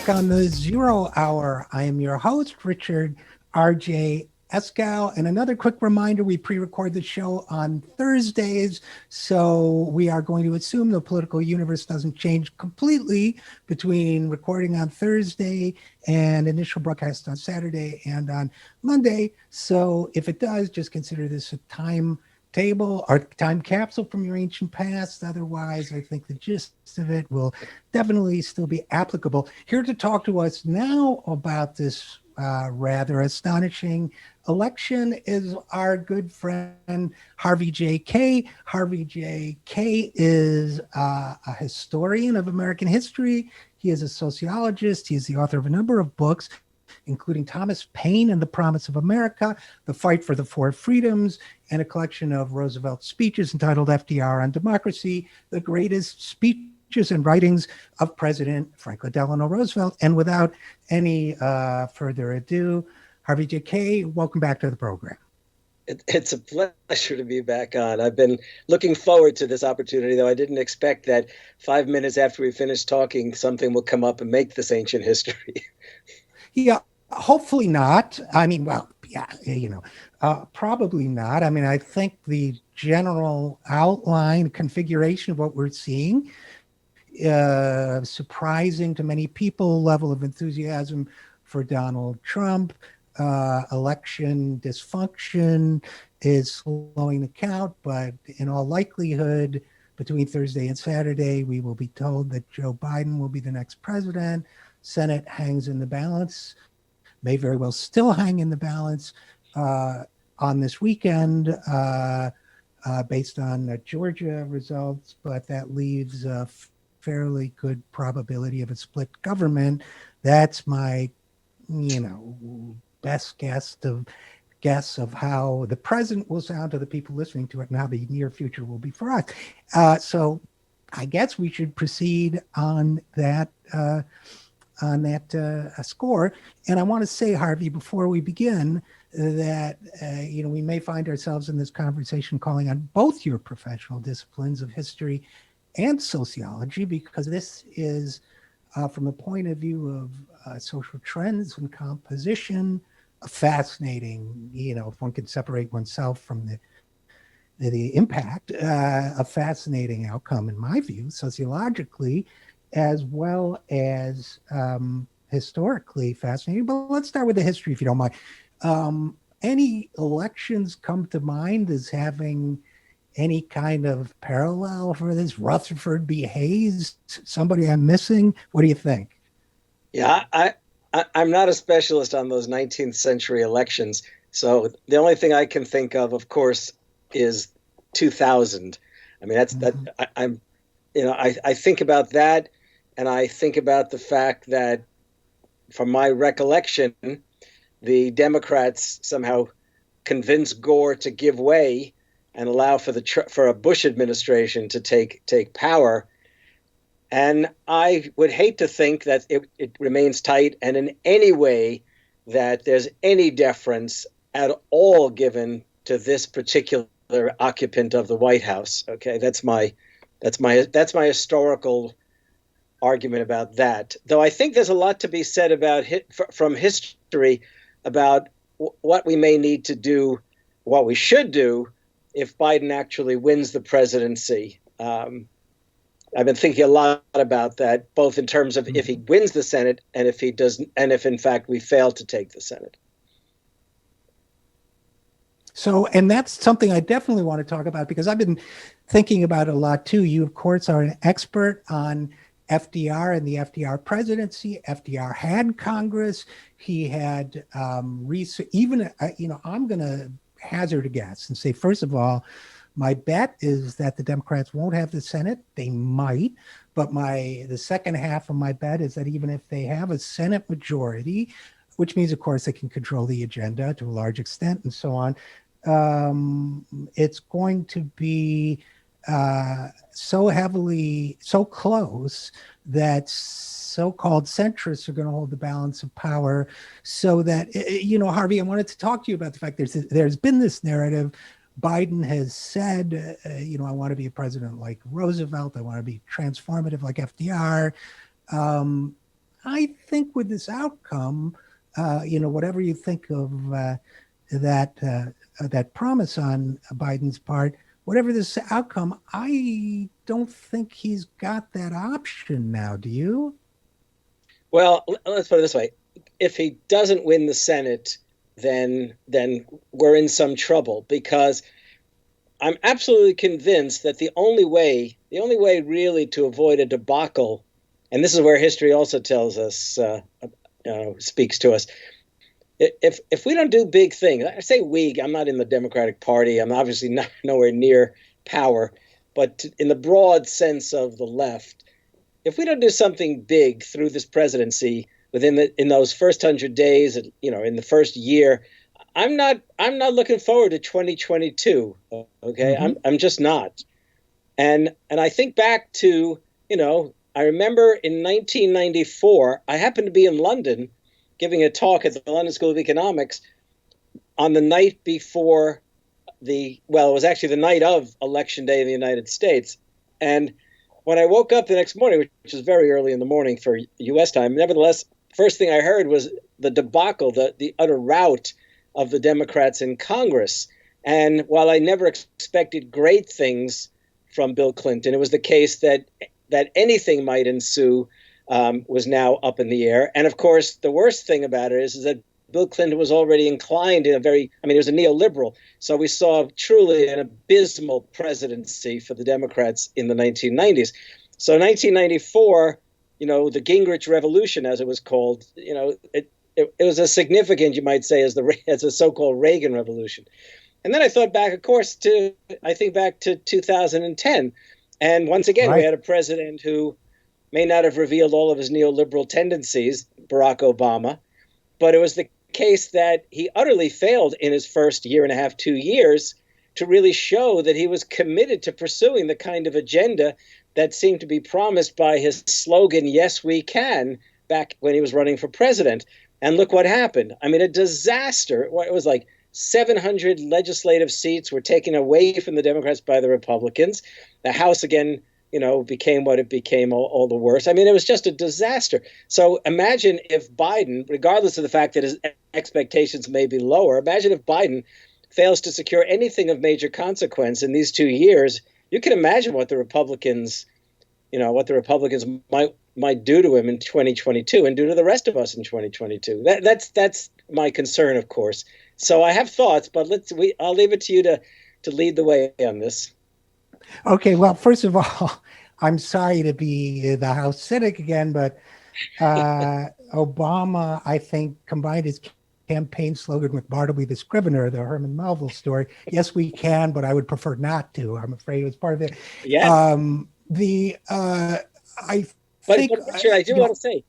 back on the 0 Hour. I am your host, Richard RJ Eskow. And another quick reminder, we pre-record the show on Thursdays. So we are going to assume the political universe doesn't change completely between recording on Thursday and initial broadcast on Saturday and on Monday. So if it does, just consider this a time table or time capsule from your ancient past. Otherwise, I think the gist of it will definitely still be applicable. Here to talk to us now about this rather astonishing election is our good friend Harvey J. Kaye. Harvey J. Kaye is a historian of American history. He is a sociologist. He is the author of a number of books, including Thomas Paine and the Promise of America, The Fight for the Four Freedoms, and a collection of Roosevelt speeches entitled FDR on Democracy, the greatest speeches and writings of President Franklin Delano Roosevelt. And without any further ado, Harvey J. Kaye, welcome back to the program. It's a pleasure to be back on. I've been looking forward to this opportunity, though I didn't expect that 5 minutes after we finish talking, something will come up and make this ancient history. Yeah, hopefully not. I mean, well, yeah, probably not. I mean, I think the general outline, configuration of what we're seeing, surprising to many people, level of enthusiasm for Donald Trump, election dysfunction is slowing the count, but in all likelihood, between Thursday and Saturday, we will be told that Joe Biden will be the next president. Senate hangs in the balance, may very well still hang in the balance on this weekend based on Georgia results, but that leaves a fairly good probability of a split government. That's my, best guess of how the present will sound to the people listening to it and how the near future will be for us. So I guess we should proceed on that score. And I want to say, Harvey, before we begin, that we may find ourselves in this conversation calling on both your professional disciplines of history and sociology, because this is from the point of view of social trends and composition, a fascinating, if one can separate oneself from the impact, a fascinating outcome, in my view, sociologically, as well as historically fascinating. But let's start with the history, if you don't mind. Any elections come to mind as having any kind of parallel for this? Rutherford b. Hayes, somebody I'm missing? What do you think? Yeah, I'm not a specialist on those 19th century elections. So the only thing I can think of course, is 2000. I mean, that's that. I think about that. And I think about the fact that, from my recollection, the Democrats somehow convinced Gore to give way and allow for a Bush administration to take power. And I would hate to think that it remains tight, and in any way that there's any deference at all given to this particular occupant of the White House. Okay, that's my historical argument about that. Though I think there's a lot to be said about from history about what we may need to do, what we should do, if Biden actually wins the presidency. I've been thinking a lot about that, both in terms of if he wins the Senate and if he doesn't, and if in fact we fail to take the Senate. So, and that's something I definitely want to talk about, because I've been thinking about it a lot too. You, of course, are an expert on FDR and the FDR presidency. FDR had Congress. He had research. Even, I'm going to hazard a guess and say, first of all, my bet is that the Democrats won't have the Senate. They might, but the second half of my bet is that even if they have a Senate majority, which means, of course, they can control the agenda to a large extent and so on, it's going to be so close that so-called centrists are going to hold the balance of power. So that, Harvey, I wanted to talk to you about the fact there's been this narrative. Biden has said, I want to be a president like Roosevelt. I want to be transformative like FDR. I think with this outcome, whatever you think of that promise on Biden's part, whatever this outcome, I don't think he's got that option now. Do you? Well, let's put it this way: if he doesn't win the Senate, then we're in some trouble because I'm absolutely convinced that the only way really to avoid a debacle, and this is where history also tells us, speaks to us. If we don't do big things, I say we, I'm not in the Democratic Party. I'm obviously not nowhere near power, but in the broad sense of the left, if we don't do something big through this presidency in those first 100 days, in the first year, I'm not looking forward to 2022. Okay, Mm-hmm. I'm just not. And I think back to, I remember in 1994, I happened to be in London giving a talk at the London School of Economics on the night before it was actually the night of Election Day in the United States. And when I woke up the next morning, which was very early in the morning for U.S. time, nevertheless, first thing I heard was the debacle, the utter rout of the Democrats in Congress. And while I never expected great things from Bill Clinton, it was the case that anything might ensue was now up in the air. And of course, the worst thing about it is that Bill Clinton was already inclined in he was a neoliberal. So we saw truly an abysmal presidency for the Democrats in the 1990s. So 1994, the Gingrich Revolution, as it was called, it was as significant, you might say, as the so-called Reagan Revolution. And then I thought back, of course, to 2010. And once again, we Right. had a president who may not have revealed all of his neoliberal tendencies, Barack Obama, but it was the case that he utterly failed in his first year and a half, 2 years, to really show that he was committed to pursuing the kind of agenda that seemed to be promised by his slogan, "Yes, we can," back when he was running for president. And look what happened. I mean, a disaster. It was like 700 legislative seats were taken away from the Democrats by the Republicans. The House, again, became what it became, all the worse. I mean, it was just a disaster. So imagine if Biden, regardless of the fact that his expectations may be lower, imagine if Biden fails to secure anything of major consequence in these 2 years. You can imagine what the Republicans might do to him in 2022 and do to the rest of us in 2022. That's my concern, of course. So I have thoughts, but I'll leave it to you to lead the way on this. Okay. Well, first of all, I'm sorry to be the House Cynic again, but Obama, I think, combined his campaign slogan with Bartleby the Scrivener, the Herman Melville story. Yes, we can, but I would prefer not to. I'm afraid it was part of it. Yes. I But think, Richard, I do want to say,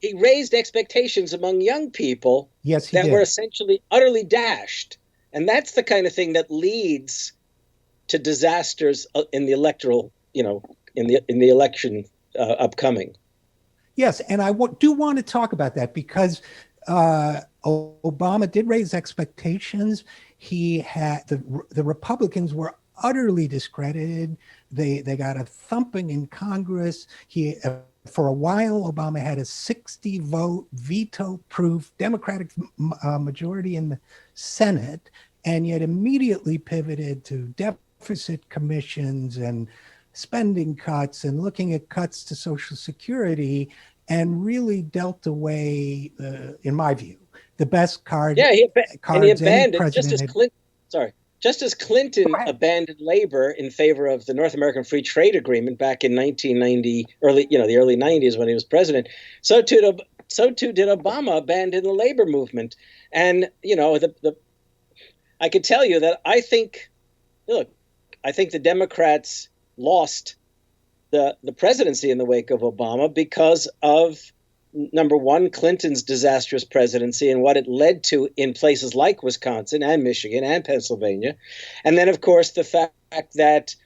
he raised expectations among young people yes, he that did. were essentially utterly dashed. And that's the kind of thing that leads to disasters in the electoral, in the election upcoming. Yes, and I do want to talk about that because Obama did raise expectations. He had the Republicans were utterly discredited. They got a thumping in Congress. For a while, Obama had a 60-vote veto-proof Democratic majority in the Senate, and yet immediately pivoted to deficit commissions and spending cuts and looking at cuts to Social Security, and really dealt away, in my view, the best cards he any abandoned president had. Just as Clinton abandoned labor in favor of the North American Free Trade Agreement back in 1990, the early 90s when he was president, so too did Obama abandon the labor movement. And I could tell you that I think the Democrats lost the presidency in the wake of Obama because of, number one, Clinton's disastrous presidency and what it led to in places like Wisconsin and Michigan and Pennsylvania. And then, of course, the fact that,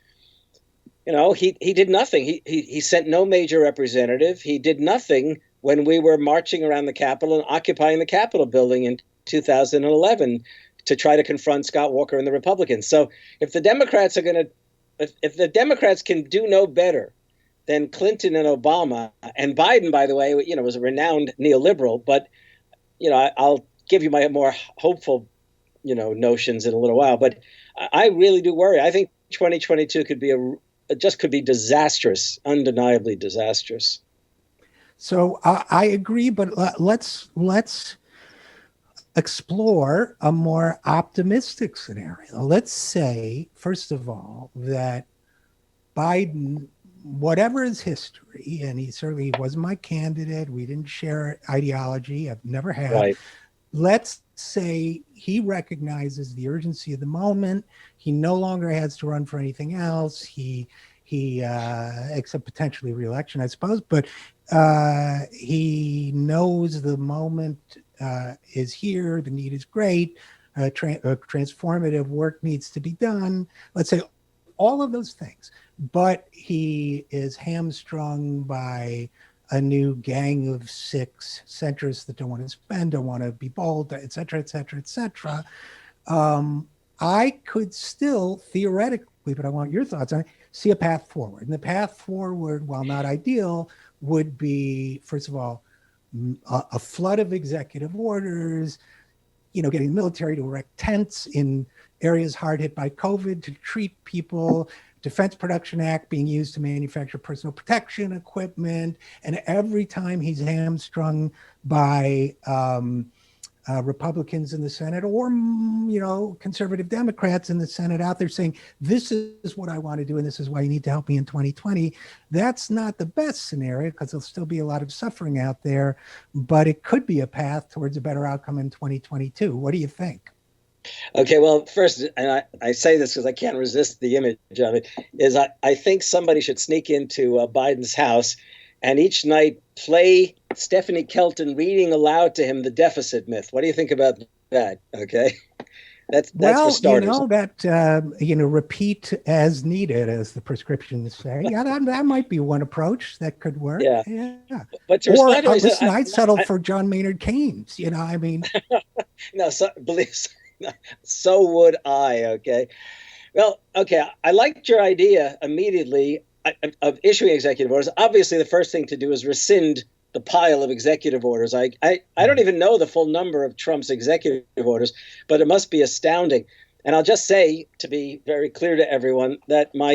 he did nothing. He sent no major representative. He did nothing when we were marching around the Capitol and occupying the Capitol building in 2011 to try to confront Scott Walker and the Republicans. So if the Democrats can do no better than Clinton and Obama. And Biden, by the way, was a renowned neoliberal. But I'll give you my more hopeful, notions in a little while. But I really do worry. I think 2022 could be disastrous, undeniably disastrous. So I agree, but let's explore a more optimistic scenario. Let's say, first of all, that Biden, whatever his history, and he certainly wasn't my candidate, we didn't share ideology, I've never had. Right. Let's say he recognizes the urgency of the moment. He no longer has to run for anything else. He except potentially re-election, I suppose, but he knows the moment is here. The need is great. Transformative work needs to be done. Let's say all of those things, but he is hamstrung by a new gang of 6 centrists that don't want to spend, don't want to be bold, et cetera, et cetera, et cetera. I could still theoretically, but I want your thoughts on it, see a path forward. And the path forward, while not ideal, would be, first of all, a flood of executive orders, getting the military to erect tents in areas hard hit by COVID to treat people, Defense Production Act being used to manufacture personal protection equipment. And every time he's hamstrung by Republicans in the Senate or, conservative Democrats in the Senate out there saying, this is what I want to do, and this is why you need to help me in 2020. That's not the best scenario because there'll still be a lot of suffering out there, but it could be a path towards a better outcome in 2022. What do you think? Okay, well, first, and I say this because I can't resist the image of it, is I think somebody should sneak into Biden's house and each night play Stephanie Kelton reading aloud to him the deficit myth. What do you think about that? Okay, that's for starters. Repeat as needed, as the prescriptions say. Yeah, that might be one approach that could work. Yeah. But to or respond to listen, I'd settle for John Maynard Keynes. No, so would I. Okay. Well, okay. I liked your idea immediately of issuing executive orders. Obviously, the first thing to do is rescind the pile of executive orders. I don't even know the full number of Trump's executive orders, but it must be astounding. And I'll just say, to be very clear to everyone, that my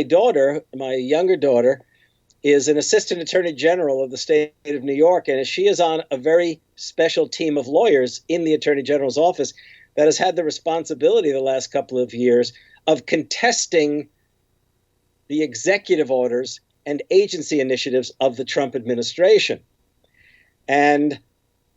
younger daughter, is an assistant attorney general of the state of New York, and she is on a very special team of lawyers in the attorney general's office that has had the responsibility the last couple of years of contesting the executive orders and agency initiatives of the Trump administration. And,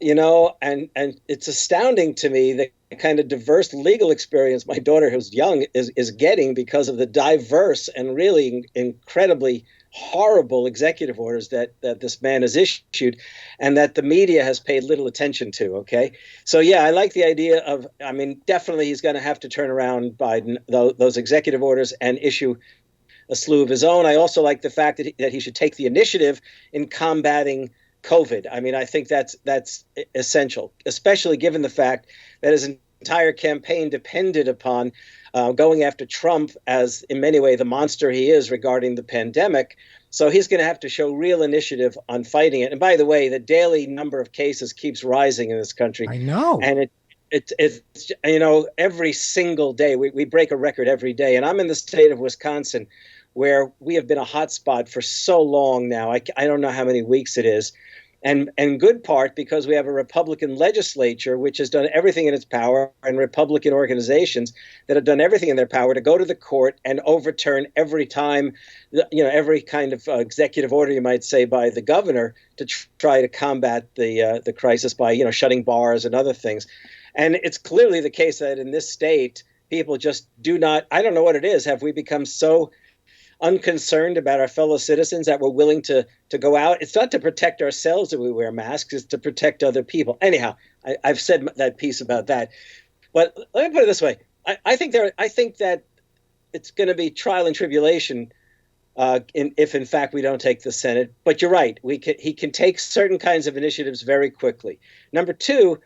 and it's astounding to me the kind of diverse legal experience my daughter, who's young, is getting because of the diverse and really incredibly horrible executive orders that this man has issued and that the media has paid little attention to. Okay. So, yeah, I like the idea of, definitely he's going to have to turn around Biden, those executive orders, and issue a slew of his own. I also like the fact that he should take the initiative in combating COVID. I think that's essential, especially given the fact that his entire campaign depended upon going after Trump as, in many ways, the monster he is regarding the pandemic. So he's going to have to show real initiative on fighting it. And by the way, the daily number of cases keeps rising in this country. I know. And it's every single day we break a record every day. And I'm in the state of Wisconsin, where we have been a hot spot for so long now. I don't know how many weeks it is. And good part because we have a Republican legislature, which has done everything in its power, and Republican organizations that have done everything in their power to go to the court and overturn every time, every kind of executive order, you might say, by the governor to try to combat the crisis by, shutting bars and other things. And it's clearly the case that in this state, people just do not, I don't know what it is. Have we become so unconcerned about our fellow citizens that we're willing to go out? It's not to protect ourselves that we wear masks, it's to protect other people. Anyhow, I've said that piece about that. But let me put it this way. I think that it's going to be trial and tribulation if in fact we don't take the Senate. But you're right. He can take certain kinds of initiatives very quickly. Number two,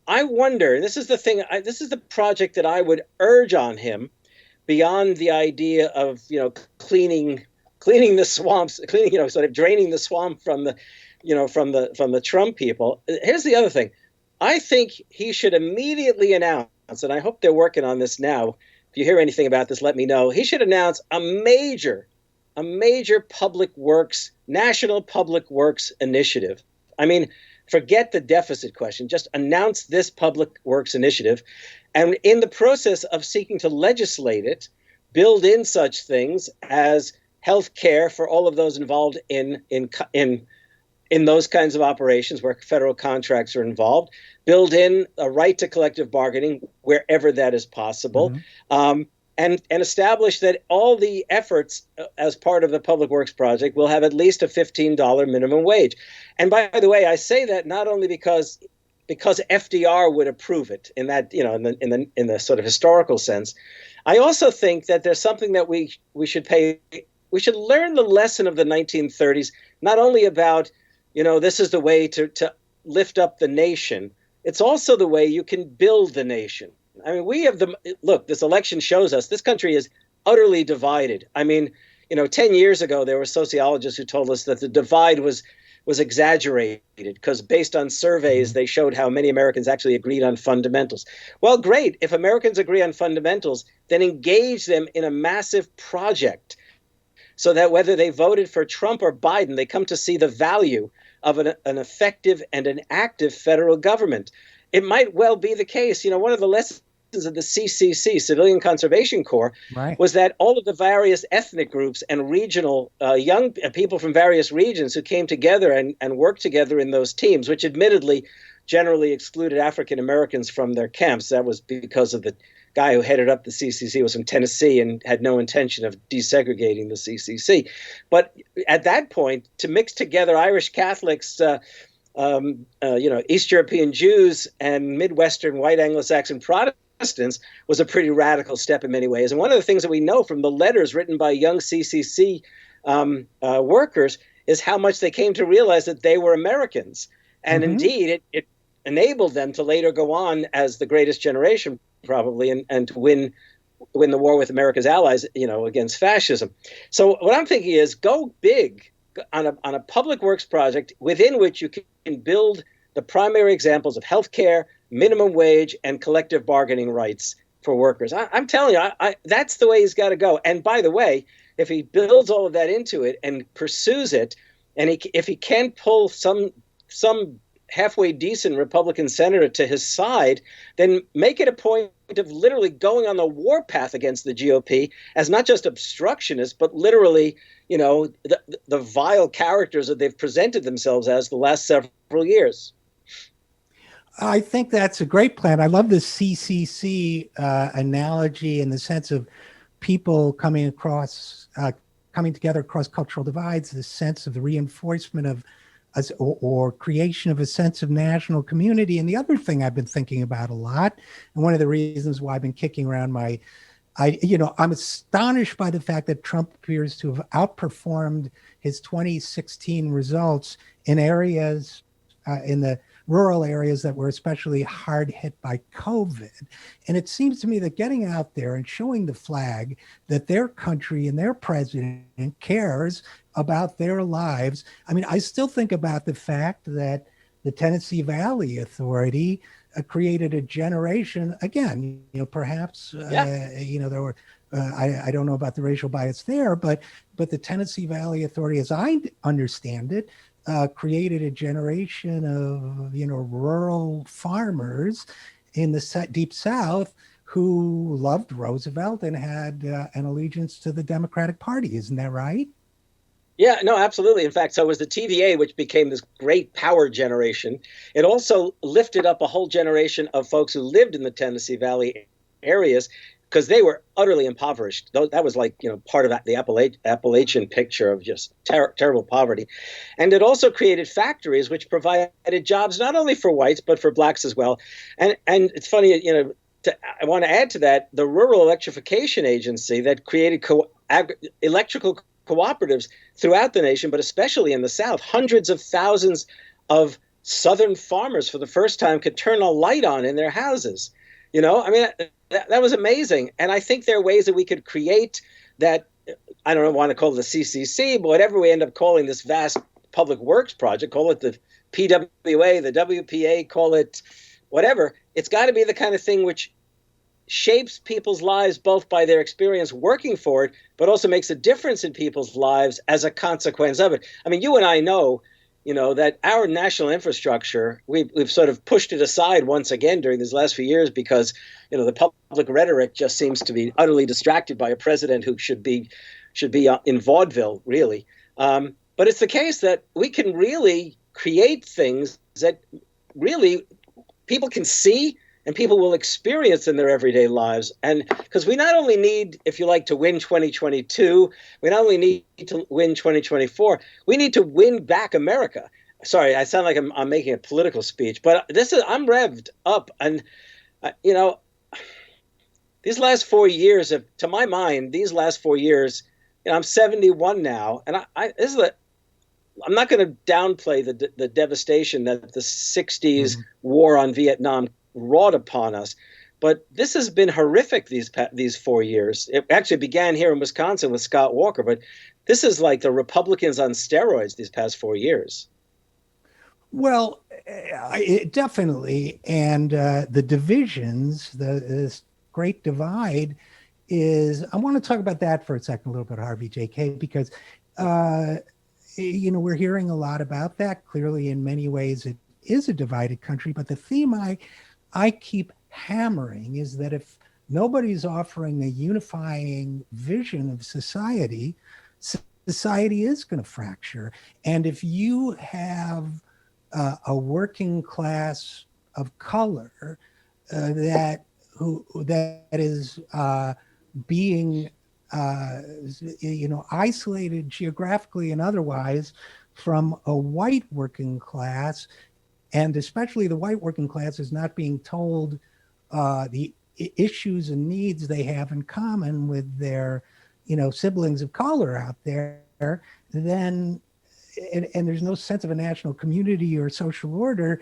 I wonder, this is the project that I would urge on him, beyond the idea of cleaning cleaning the swamps, sort of draining the swamp from the Trump people. Here's the other thing. I think he should immediately announce, and I hope they're working on this now. If you hear anything about this, let me know. He should announce a major national public works initiative. I mean, forget the deficit question. Just announce this public works initiative. And in the process of seeking to legislate it, build in such things as health care for all of those involved in those kinds of operations where federal contracts are involved, build in a right to collective bargaining wherever that is possible, and establish that all the efforts as part of the Public Works project will have at least a $15 minimum wage. And by the way, I say that not only because FDR would approve it in that, in the sort of historical sense. I also think that there's something that we should learn the lesson of the 1930s, not only about, this is the way to lift up the nation. It's also the way you can build the nation. I mean, this election shows us this country is utterly divided. I mean, 10 years ago, there were sociologists who told us that the divide was exaggerated because based on surveys, they showed how many Americans actually agreed on fundamentals. Well, great. If Americans agree on fundamentals, then engage them in a massive project so that whether they voted for Trump or Biden, they come to see the value of an effective and an active federal government. It might well be the case. One of the lessons of the CCC, Civilian Conservation Corps, was that all of the various ethnic groups and regional young people from various regions who came together and worked together in those teams, which admittedly generally excluded African Americans from their camps. That was because of the guy who headed up the CCC was from Tennessee and had no intention of desegregating the CCC. But at that point, to mix together Irish Catholics, East European Jews, and Midwestern white Anglo-Saxon Protestants was a pretty radical step in many ways. And one of the things that we know from the letters written by young CCC workers is how much they came to realize that they were Americans. And indeed, it enabled them to later go on as the greatest generation, probably, and to win the war with America's allies, against fascism. So what I'm thinking is go big on a public works project within which you can build the primary examples of healthcare, minimum wage, and collective bargaining rights for workers. I'm telling you, that's the way he's got to go. And by the way, if he builds all of that into it and pursues it, and if he can pull some halfway decent Republican senator to his side, then make it a point of literally going on the warpath against the GOP as not just obstructionists, but literally, the vile characters that they've presented themselves as the last several years. I think that's a great plan. I love the CCC analogy in the sense of people coming together across cultural divides, the sense of the reinforcement of or creation of a sense of national community. And the other thing I've been thinking about a lot, and one of the reasons why I've been kicking around I'm astonished by the fact that Trump appears to have outperformed his 2016 results in areas, in the rural areas that were especially hard hit by COVID. And it seems to me that getting out there and showing the flag that their country and their president cares about their lives. I mean, I still think about the fact that the Tennessee Valley Authority created a generation, again, perhaps, there were, I don't know about the racial bias there, but the Tennessee Valley Authority, as I understand it, created a generation of, rural farmers in the deep South who loved Roosevelt and had an allegiance to the Democratic Party. Isn't that right? Yeah, no, absolutely. In fact, so it was the TVA, which became this great power generation. It also lifted up a whole generation of folks who lived in the Tennessee Valley areas because they were utterly impoverished. That was like, part of the Appalachian picture of just terrible poverty. And it also created factories which provided jobs not only for whites, but for blacks as well. And it's funny, I want to add to that, the Rural Electrification Agency that created electrical cooperatives throughout the nation, but especially in the South. Hundreds of thousands of Southern farmers for the first time could turn a light on in their houses. That was amazing. And I think there are ways that we could create that I don't want to call it the CCC, but whatever we end up calling this vast public works project, call it the PWA, the WPA, call it whatever. It's got to be the kind of thing which shapes people's lives both by their experience working for it, but also makes a difference in people's lives as a consequence of it. I mean, you and I know, that our national infrastructure, we've sort of pushed it aside once again during these last few years because, the public rhetoric just seems to be utterly distracted by a president who should be in vaudeville, really. But it's the case that we can really create things that really people can see and people will experience in their everyday lives. And because we not only need, if you like, to win 2022, we not only need to win 2024, we need to win back America. Sorry, I sound like I'm making a political speech, but I'm revved up. And, these last 4 years, to my mind, I'm 71 now. And I'm not going to downplay the devastation that the 60s war on Vietnam wrought upon us, but this has been horrific these 4 years. It actually began here in Wisconsin with Scott Walker, but this is like the Republicans on steroids these past 4 years. Well, definitely, and the divisions, this great divide, I want to talk about that for a second, a little bit, Harvey, JK, because we're hearing a lot about that. Clearly, in many ways, it is a divided country, but the theme I keep hammering is that if nobody's offering a unifying vision of society, society is going to fracture. And if you have a working class of color that is being isolated geographically and otherwise from a white working class, and especially the white working class is not being told the issues and needs they have in common with their, siblings of color out there, then, and there's no sense of a national community or social order,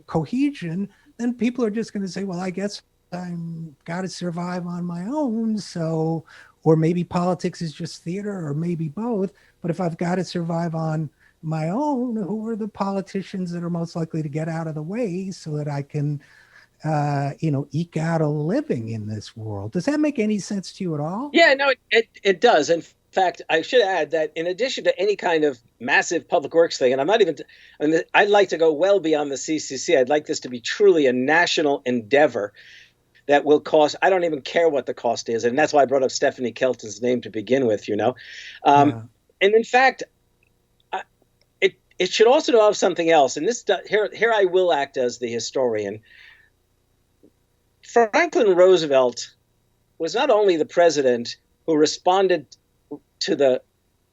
cohesion, then people are just going to say, well, I guess I'm got to survive on my own. So, or maybe politics is just theater, or maybe both. But if I've got to survive on my own, who are the politicians that are most likely to get out of the way so that I can, eke out a living in this world? Does that make any sense to you at all? Yeah, no, it does. In fact, I should add that in addition to any kind of massive public works thing, and I'd like to go well beyond the CCC. I'd like this to be truly a national endeavor that will cost, I don't even care what the cost is. And that's why I brought up Stephanie Kelton's name to begin with, Yeah. And in fact, it should also involve something else. And here I will act as the historian. Franklin Roosevelt was not only the president who responded to the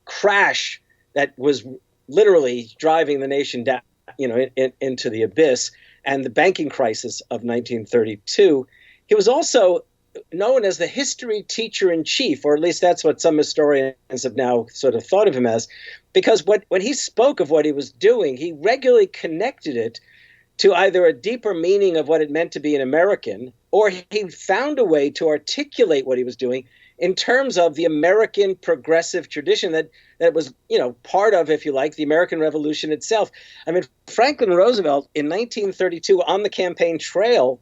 crash that was literally driving the nation down, into the abyss, and the banking crisis of 1932. He was also known as the history teacher in chief, or at least that's what some historians have now sort of thought of him as, because when he spoke of what he was doing, he regularly connected it to either a deeper meaning of what it meant to be an American, or he found a way to articulate what he was doing in terms of the American progressive tradition that was, part of, if you like, the American Revolution itself. I mean, Franklin Roosevelt in 1932 on the campaign trail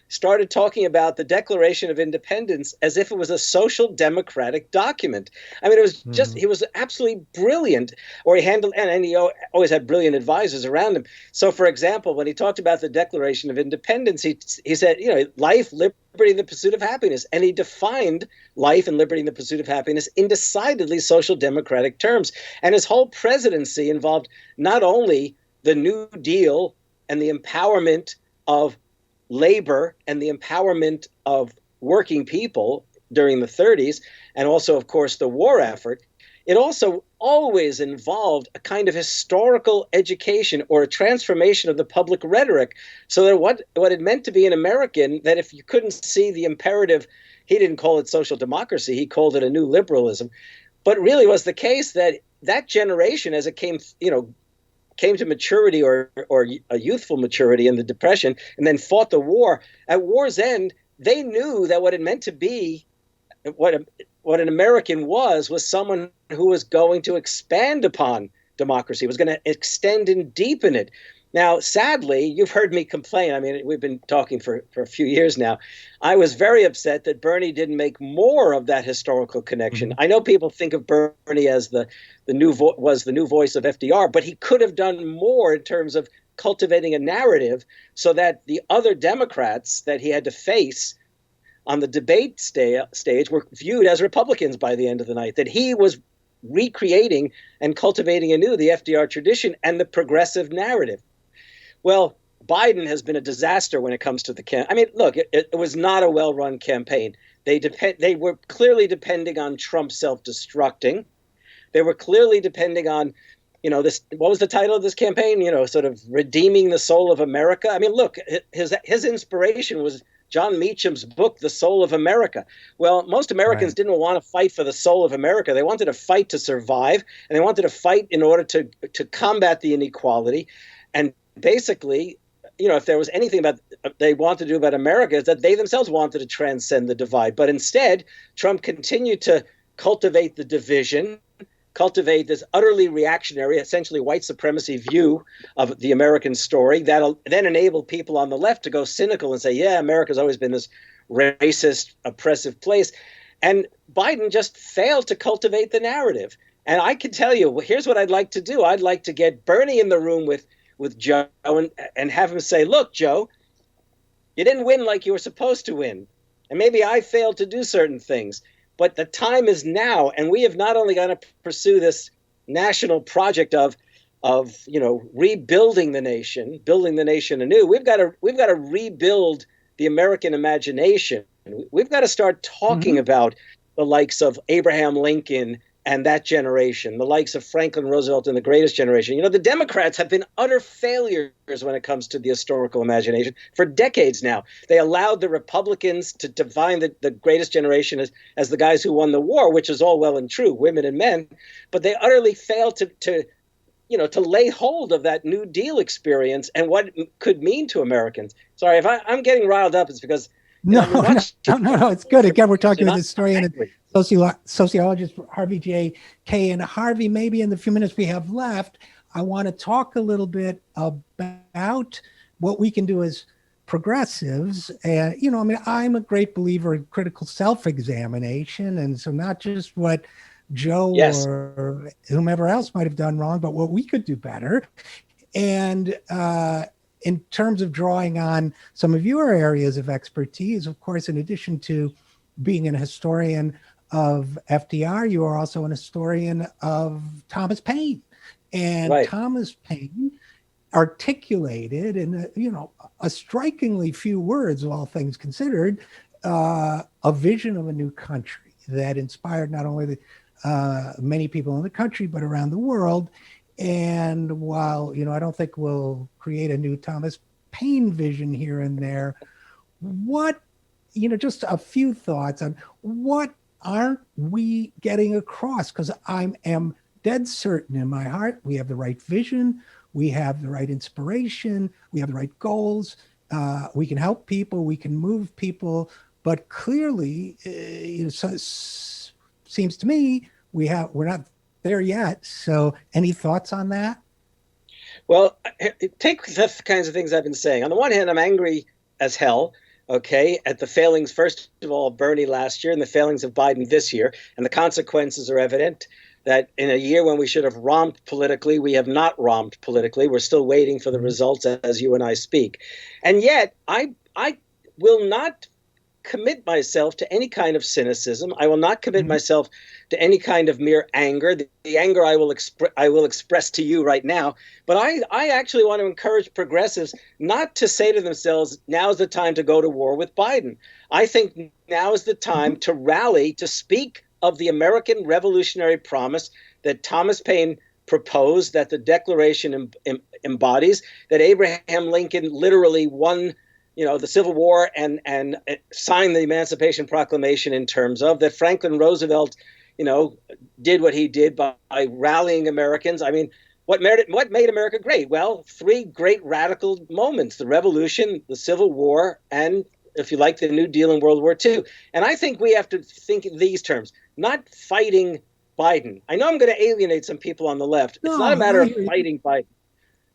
started talking about the Declaration of Independence as if it was a social democratic document. I mean, it was just, he was absolutely brilliant, or he handled, and he always had brilliant advisors around him. So, for example, when he talked about the Declaration of Independence, he said, life, liberty, and the pursuit of happiness. And he defined life and liberty and the pursuit of happiness in decidedly social democratic terms. And his whole presidency involved not only the New Deal and the empowerment of labor and the empowerment of working people during the 30s, and also, of course, the war effort, it also always involved a kind of historical education or a transformation of the public rhetoric, so that what it meant to be an American, that if you couldn't see the imperative, he didn't call it social democracy, he called it a new liberalism, but really was the case that generation, as it came to maturity or a youthful maturity in the Depression, and then fought the war. At war's end, they knew that what it meant to be, what what an American was someone who was going to expand upon democracy, was going to extend and deepen it. Now, sadly, you've heard me complain. I mean, we've been talking for a few years now. I was very upset that Bernie didn't make more of that historical connection. I know people think of Bernie as the new voice of FDR, but he could have done more in terms of cultivating a narrative so that the other Democrats that he had to face on the debate stage were viewed as Republicans by the end of the night, that he was recreating and cultivating anew the FDR tradition and the progressive narrative. Well, Biden has been a disaster when it comes to the campaign. I mean, look, it was not a well-run campaign. They were clearly depending on Trump self-destructing. They were clearly depending on, this. What was the title of this campaign? Sort of redeeming the soul of America. I mean, look, his inspiration was John Meacham's book, The Soul of America. Well, most Americans didn't want to fight for the soul of America. They wanted to fight to survive, and they wanted to fight in order to combat the inequality. And basically, if there was anything they wanted to do about America, is that they themselves wanted to transcend the divide. But instead, Trump continued to cultivate the division, cultivate this utterly reactionary, essentially white supremacy view of the American story that'll then enable people on the left to go cynical and say, yeah, America's always been this racist, oppressive place. And Biden just failed to cultivate the narrative. And I can tell you, here's what I'd like to do. I'd like to get Bernie in the room with Joe and have him say, look, Joe, you didn't win like you were supposed to win. And maybe I failed to do certain things. But the time is now, and we have not only got to pursue this national project of rebuilding the nation, building the nation anew. We've got to rebuild the American imagination. We've got to start talking about the likes of Abraham Lincoln and that generation, the likes of Franklin Roosevelt and the greatest generation. The Democrats have been utter failures when it comes to the historical imagination for decades now. They allowed the Republicans to define the greatest generation as the guys who won the war, which is all well and true, women and men, but they utterly failed to lay hold of that New Deal experience and what it could mean to Americans. Sorry, if I'm getting riled up, it's because No, it's good. Again, we're talking with historian and sociologist Harvey J. Kaye. And Harvey, maybe in the few minutes we have left, I want to talk a little bit about what we can do as progressives. And, I'm a great believer in critical self-examination. And so not just what Joe or whomever else might have done wrong, but what we could do better. And in terms of drawing on some of your areas of expertise, of course, in addition to being an historian of FDR, you are also an historian of Thomas Paine. And Thomas Paine articulated in a strikingly few words, all things considered, a vision of a new country that inspired not only many people in the country, but around the world. And while, I don't think we'll create a new Thomas Paine vision here and there, what, just a few thoughts on what aren't we getting across? Because I am dead certain in my heart, we have the right vision, we have the right inspiration, we have the right goals, we can help people, we can move people, but clearly, seems to me, we're not there yet. So any thoughts on that? Well, take the kinds of things I've been saying. On the one hand, I'm angry as hell, at the failings, first of all, of Bernie last year and the failings of Biden this year. And the consequences are evident that in a year when we should have romped politically, we have not romped politically. We're still waiting for the results as you and I speak. And yet, I will not commit myself to any kind of cynicism. I will not commit myself to any kind of mere anger. The anger I will express to you right now. But I actually want to encourage progressives not to say to themselves, now's the time to go to war with Biden. I think now is the time to rally, to speak of the American revolutionary promise that Thomas Paine proposed, that the Declaration embodies, that Abraham Lincoln literally won the Civil War and signed the Emancipation Proclamation in terms of, that Franklin Roosevelt, did what he did by rallying Americans. I mean, what made America great? Well, three great radical moments: the Revolution, the Civil War, and, if you like, the New Deal in World War II. And I think we have to think in these terms. not fighting Biden. I know I'm going to alienate some people on the left. It's not a No, matter I of hear you. fighting Biden.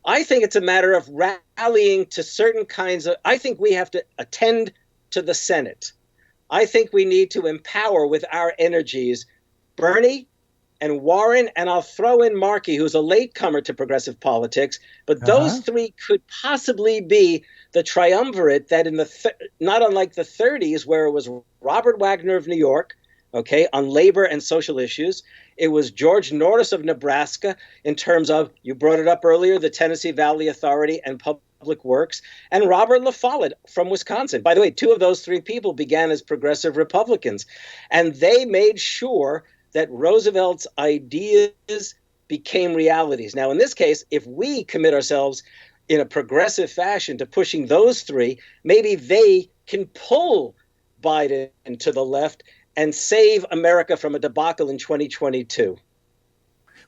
I think it's a matter of rallying to certain kinds of. I think we have to attend to the Senate. I think we need to empower with our energies Bernie and Warren, and I'll throw in Markey, who's a latecomer to progressive politics. But those Uh-huh. three could possibly be the triumvirate that, not unlike the 30s, where it was Robert Wagner of New York, okay, on labor and social issues. It was George Norris of Nebraska in terms of, you brought it up earlier, the Tennessee Valley Authority and Public Works, and Robert La Follette from Wisconsin. By the way, two of those three people began as progressive Republicans, and they made sure that Roosevelt's ideas became realities. Now, in this case, if we commit ourselves in a progressive fashion to pushing those three, maybe they can pull Biden to the left and save America from a debacle in 2022.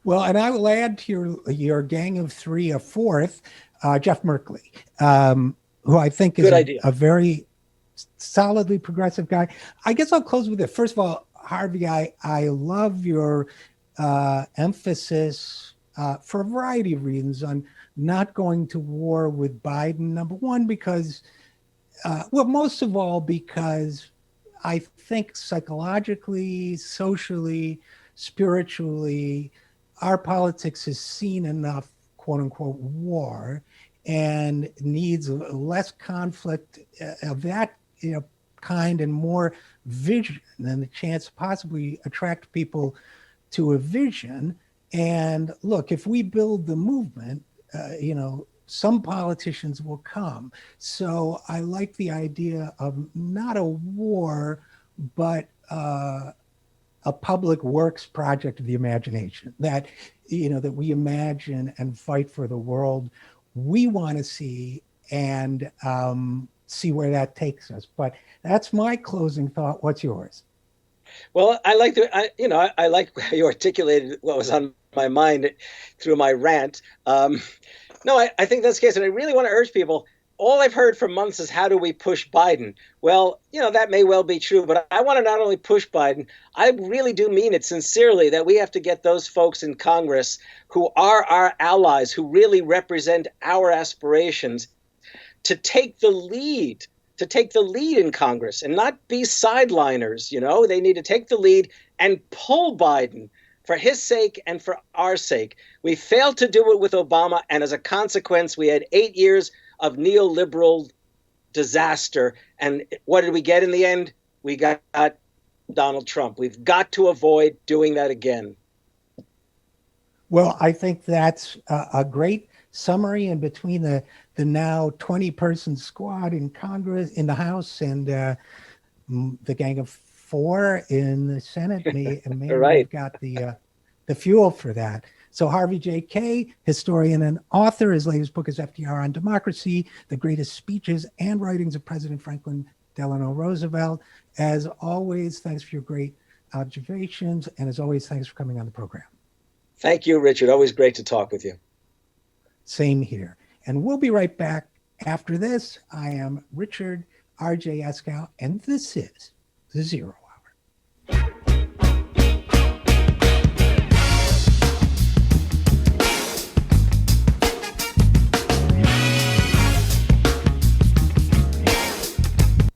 Well, and I will add to your gang of three a fourth, Jeff Merkley, who I think is Good idea. a very solidly progressive guy. I guess I'll close with it. First of all, Harvey, I love your emphasis for a variety of reasons on not going to war with Biden. Number one, because, well, most of all, because I think psychologically, socially, spiritually, our politics has seen enough quote unquote war and needs less conflict of that kind and more vision and the chance to possibly attract people to a vision. And look, if we build the movement, some politicians will come. So I like the idea of not a war, but a public works project of the imagination that, that we imagine and fight for the world we want to see and see where that takes us. But that's my closing thought. What's yours? Well, I like I like how you articulated what was on my mind through my rant. No, I think that's the case. And I really want to urge people. All I've heard for months is, how do we push Biden? Well, that may well be true, but I want to not only push Biden, I really do mean it sincerely that we have to get those folks in Congress who are our allies, who really represent our aspirations, to take the lead. To take the lead in Congress and not be sideliners. They need to take the lead and pull Biden for his sake and for our sake. We failed to do it with Obama, and as a consequence, we had 8 years of neoliberal disaster. And what did we get in the end? We got Donald Trump. We've got to avoid doing that again. Well, I think that's a great summary. And between the now 20-person squad in Congress, in the House, and the gang of four in the Senate, maybe Right. we've got the fuel for that. So Harvey J. Kaye, historian and author, his latest book is FDR on Democracy, the greatest speeches and writings of President Franklin Delano Roosevelt. As always, thanks for your great observations. And as always, thanks for coming on the program. Thank you, Richard. Always great to talk with you. Same here. And we'll be right back after this. I am Richard RJ Eskow, and this is The Zero.